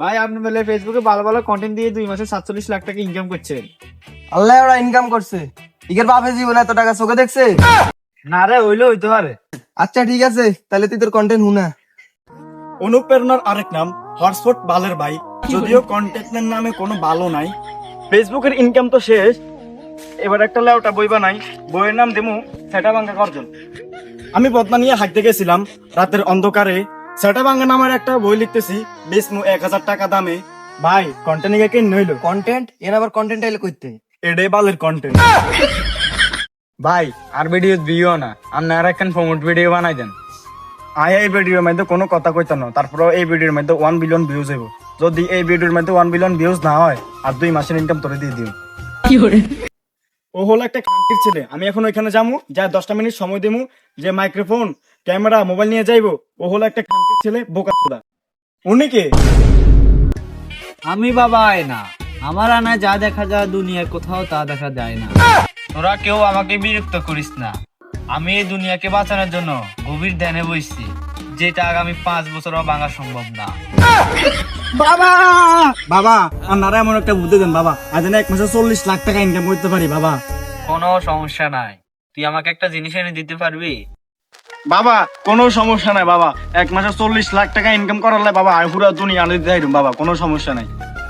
ভাই আপনি বলে ফেসবুকে ভালো ভালো কন্টেন্ট দিয়ে 2 মাসে 47 লাখ টাকা ইনকাম করছেন। আল্লাহ ওরা ইনকাম করছে। ইগের বাপে জীবনে এত টাকা চোখে দেখছে? না রে, হইলে হইতে পারে। আচ্ছা ঠিক আছে, তাহলে তুই তোর কন্টেন্ট হুনা। অনুপ্রেরণার আরেক নাম হটস্পট বালের ভাই। যদিও কন্টেন্টের নামে কোনো ভালো নাই, ফেসবুকের ইনকাম তো শেষ। এবার একটা লেওটা বই বানাই, বইয়ের নাম দেমু সেটা ভাঙ্গা গর্জন। আমি বদনা নিয়ে হাঁটতে গেছিলাম রাতের অন্ধকারে। সেটা ভাঙ্গা নামের একটা বই লিখতেছি, বেচমু 1000 টাকা দামে। ভাই কন্টেন্ট কে নইল কন্টেন্ট এর আবার কন্টেন্ট আইলে কইতে এডে বালের কন্টেন্ট। ভাই আর ভিডিও দিও না, আপনি আর একখান প্রমোট ভিডিও বানাই দেন। আয় এই ভিডিওর মধ্যে কোনো কথা কইতাম না, তারপরে এই ভিডিওর মধ্যে 1 বিলিয়ন ভিউজ হইব। যদি এই ভিডিওর মধ্যে 1 বিলিয়ন ভিউজ না হয়, আর 2 মাসের ইনকাম তোরে দিয়ে দিও। ও হলো একটা খানকির ছেলে। আমি এখন ওইখানে যামু, যা 10টা মিনিট সময় দেমু, যে মাইক্রোফোন ক্যামেরা মোবাইল নিয়ে যাইবো। ও হলো একটা খানকির ছেলে, বোকা চোদা। উনি কে? আমি বাবা আয় না, আমার আনা যা দেখা যায় দুনিয়ার কোথাও তা দেখা যায় না। তোরা কেউ আমাকে বিরক্ত করিস না। আমি এই দুনিয়াকে বাঁচানোর জন্য গভীর ধ্যানে বসছি, যেটা আগামী 5 বছরও ভাঙা সম্ভব না। বাবা বাবা আপনারা এমন একটা বুদ্ধি দেন বাবা, আজ না 1 মাসে 40 লাখ টাকা ইনকাম করতে পারি বাবা। কোনো সমস্যা নাই, তুই আমাকে একটা জিনিস এনে দিতে পারবি? বাবা কোনো সমস্যা নাই বাবা, 1 মাসে 40 লাখ টাকা ইনকাম করালে বাবা আর পুরো দুনিয়া আনন্দ দিতে পারবো বাবা, কোনো সমস্যা নাই।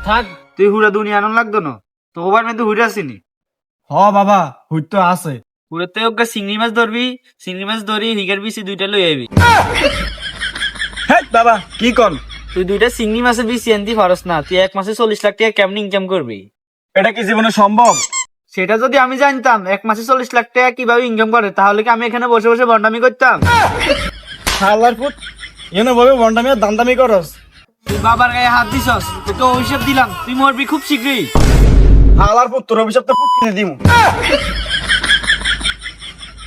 থাক, তুই হুড়া দুনিয়া আনন্দ লাগতো না তো, ওবার মধ্যে হুড়ে আসিনি। হ বাবা হুই তো আছে। হুড়েতে ওকে চিংড়ি মাছ ধরবি, চিংড়ি মাছ ধরি হিগের বিচি 2টা লই আইবি। হ্যাঁ বাবা কি কন? তুই 2টা চিংড়ি মাছের বিচি আনতে পারস না, তুই 1 মাসে 40 লাখ টাকা কেমনি ইনকাম করবি? এটা কি জীবনে সম্ভব? সেটা যদি আমি জানতাম 1 মাসে 40 লাখ টাকা কিভাবে ইনকাম করে, তাহলে কি আমি এখানে বসে বসে বন্ডামি করতাম? হালার ফুট এনে ভাবে বন্ডামি আর দামদামি করস। তুই বাবার গায়ে হাত দিছস, তোকে অভিশাপ দিলাম, তুই মরবি খুব শীঘ্রই। হালার ফুট তোর অভিশাপ তো ফুট কিনে দিমু।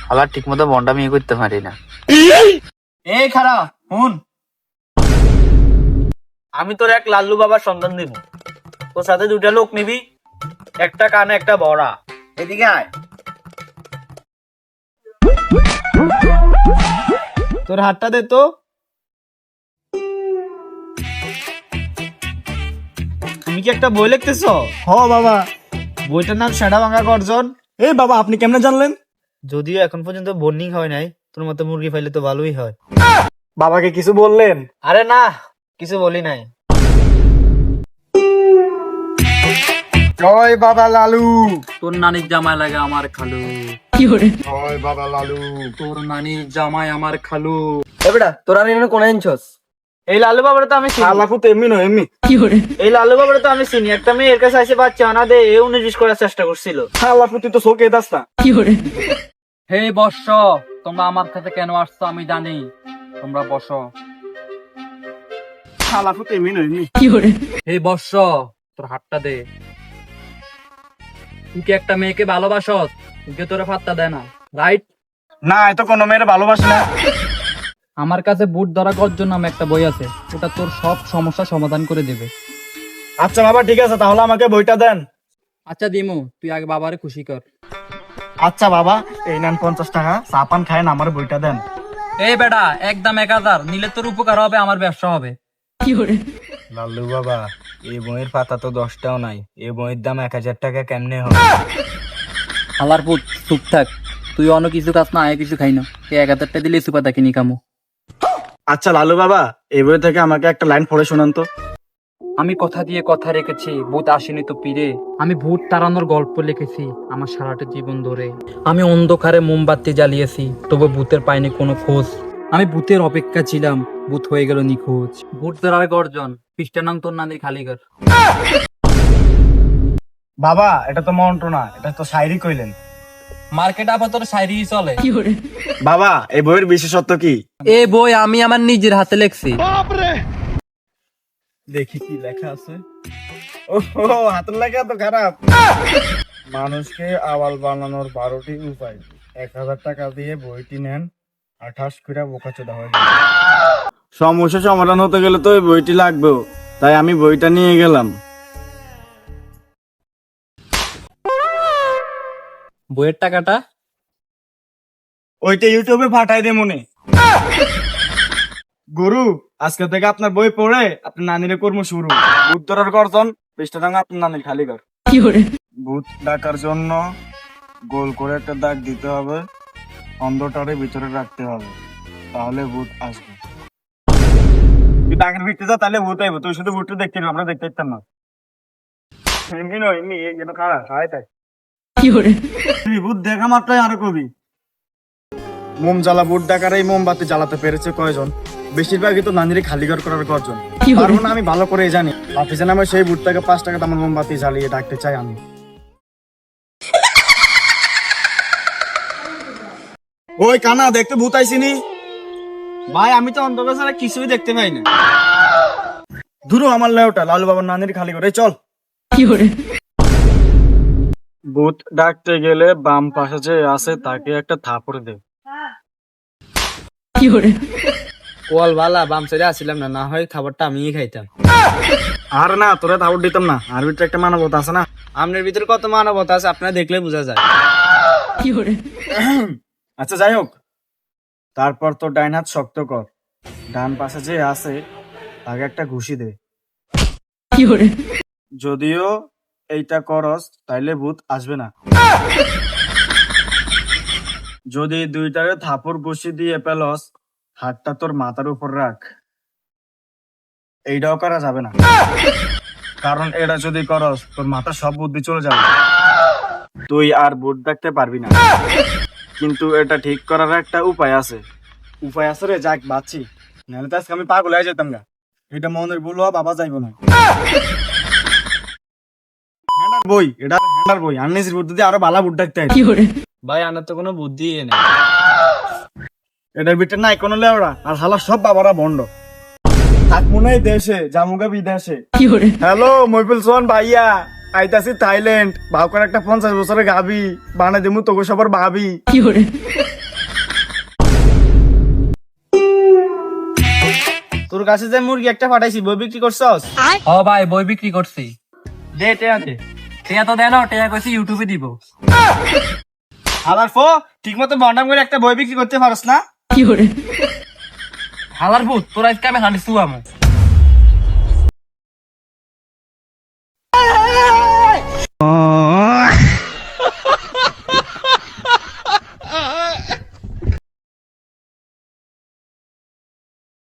হালার ঠিক মতো বন্ডামি করতে পারি না। এই খারা হুন, আমি তোর এক লাল্লু বাবার সন্ধান দিব। তোর সাথে 2টা লোক নিবি, একটা কানে একটা বড়া। এদিকে আয়। তোর হাতটা দে তো। তুমি কি একটা বই লিখতেছ? হ বাবা। বইটার নাম সেটা ভাঙা গর্জন। এই বাবা আপনি কেমনে জানলেন? যদিও এখন পর্যন্ত বর্নিং হয় নাই, তোর মতো মুরগি পাইলে তো ভালোই হয়। বাবাকে কিছু বললেন? আরে না, কিছু বলি নাই। জয় বাবা লালু। তোর নানির জামাই লাগে আমার খালু। জয় বাবা লালু। তোর নানির জামাই আমার খালু। এ বেটা তোরা এনে কোন আনছস? এই লালু বাবারে তো আমি চিনি। হালা ফুট এমনি নয় এমনি। এই লালু বাবারে তো আমি চিনি। একটা মেয়ের কাছে এসে বাচ্চা আনা দে এ 19 করার চেষ্টা করছিল। হালা ফুট তো চোখে দাস না। হে বর্ষ, তোমরা আমার কাছে কেন আসছো আমি জানি, তোমরা বসো। হালা ফুট এমনি নয় এমনি। হে বর্ষ, তোর হাতটা দে। তুই কি একটা মেয়েকে ভালোবাসস? তুই তোরা পাত্তা দেয় না, রাইট? না এত কোনো মেয়ের ভালোবাসি না। আমার কাছে বুট ধরা গর্জন নামে একটা বই আছে, ওটা তোর সব সমস্যা সমাধান করে দেবে। আচ্ছা বাবা ঠিক আছে, তাহলে আমাকে বইটা দেন। আচ্ছা দিমু, তুই আগে বাবারে খুশি কর। আচ্ছা বাবা এই নেন 50 টাকা, চা পান খায়েন, আমার বইটা দেন। এই বেটা একদম 1000 নিলে তোর উপকার হবে, আমার ব্যবসা হবে। লাল্লু বাবা এই বইয়ের পাতা তো 10টাও নাই, এই বইয়ের দাম 1000 টাকা কেমনে হবে? হালার পুত চুপ থাক, তুই অন্য কিছু কাজ না আয় কিছু খাই না, এই 1000 টাকা দিলে সুপাতা কিনি কামো। আচ্ছা লালু বাবা এই বই থেকে আমাকে একটা লাইন পড়ে শোনান তো। আমি কথা দিয়ে কথা রেখেছি, ভূত আসেনি তো পিরে। আমি ভূত তাড়ানোর গল্প লিখেছি আমার সারাটা জীবন ধরে। আমি অন্ধকারে মোমবাতি জ্বালিয়েছি, তবু ভূতের পাইনি কোনো খোঁজ। আমি ভূতের অপেক্ষা ছিলাম, ভূত হয়ে গেল নিখোঁজ। ভূত ধরার গর্জন, পৃষ্ঠা নাম তোর নানির খালিঘর। বাবা এটা তো মন্ত্র না, এটা তো শায়রি কইলেন। মার্কেট আপাতত শায়রি চলে। বাবা এই বইয়ের বিশেষত্ব কি? এ বই আমি আমার নিজের হাতে লিখছি। দেখি কি লেখা আছে। ও হাতের লেখা তো খারাপ। মানুষকে আওয়াল বানানোর 12টি উপায়। 1000 টাকা দিয়ে বইটি নেন, 28 করে বোকাচোদা হয়ে যাবে। সমস্যা সমাধান হতে গেলে তো ওই বইটি লাগবে, তাই আমি বইটা নিয়ে গেলাম। বইয়ের টাকাটা ওইটা ইউটিউবে পাঠাই দে মনে। গুরু আজকে থেকে আপনার বই পড়ে আপনার নানির কর্ম শুরু। ভূত ধরার গর্জন, পৃষ্ঠা টাঙা আপনার নানির খালি ঘর। ভূত ডাকার জন্য গোল করে একটা দাগ দিতে হবে, অন্ধটারে ভিতরে রাখতে হবে, তাহলে ভূত আসবে। তুই দাগের ভিতরে যা, তাহলে ভূত আইব। তুই শুধু ভূতটা দেখতে পারবি, আমরা দেখতে পারতাম না। এমনি নয়, এমনি যেন খারাপ খায় তাই। তুই ভূত দেখা মাত্রই আরো কবি মোম জ্বালা। ভূত ডাকার এই মোমবাতি জ্বালাতে পেরেছে কয়জন? বেশিরভাগই তো নানিরে খালি ঘর করার গর্জন। পারবো না আমি ভালো করে জানি। হাফিজে নামে সেই ভূতটাকে 5 টাকা দামের মোমবাতি জ্বালিয়ে ডাকতে চাই আমি। ওই কানা, দেখতে ভূত আইসিনি? ভাই আমি তো অন্ধকার ছাড়া কিছুই দেখতে পাই না। ধুরো আমার লেওটা, লালু বাবার নানির খালি করে চল। ভূত ডাকতে গেলে বাম পাশে যে আছে তাকে একটা থাপড় দে। কল বালা বাম সাইডে আসছিলাম না, না হয় খাবারটা আমিই খাইতাম। আর না, তোরা থাপড় দিতাম না। আর ভিতরে একটা মানবতা আছে না। আপনার ভিতরে কত মানবতা আছে আপনারা দেখলে বোঝা যায়। আচ্ছা যাই হোক, তারপর তো ডাইন হাত শক্ত কর, ডান পাশে যে আছে তাকে একটা ঘুষি দে। যদিও এইটা করস তাইলে ভূত আসবে না। যদি দুইটারে থাপড় ঘুষি দিয়ে পেলস, হাতটা তোর মাথার উপর রাখ। এইটাও করা যাবে না, কারণ এটা যদি করস তোর মাথার সব বুদ্ধি চলে যাবে, তুই আর ভূত দেখতে পারবি না। কিন্তু এটা ঠিক করার একটা উপায় আছে। উপায় আছে রে, যাক বাঁচছি, নাহলে তো আজকে আমি পাগল হয়ে যেতাম গা। এটা মনের ভুল হওয়া, বাবা যাইব না। হ্যান্ডার বই, এটা হ্যান্ডার বই। আর নিজের বুদ্ধি দিয়ে আরো ভালো ভূত ডাকতে হয়। ভাই আনার তো কোনো বুদ্ধি নেই। এটার ভিতরে নাই কোনো লেওড়া, আর হালা সব বাবারা বন্ড। থাক মনে হয় দেশে, জামুগা বিদেশে। হ্যালো মইফুল সোহান ভাইয়া, আইতাছি থাইল্যান্ড। ভাব করে একটা 50 বছরের গাবি বানাই দিমু তোকে সবার ভাবি। তোর কাছে যে মুরগি একটা পাঠাইছি, বই বিক্রি করছস? হ ভাই, বই বিক্রি করছি। দে টেয়া দে। টেয়া তো দেন, টেয়া কইছি ইউটিউবে দিব। আবার ফো ঠিক মতো বন্ডাম করে একটা বই বিক্রি করতে পারস না? হালার ভূত, তোর আজকে আমি হাঁটি শুয়ামো।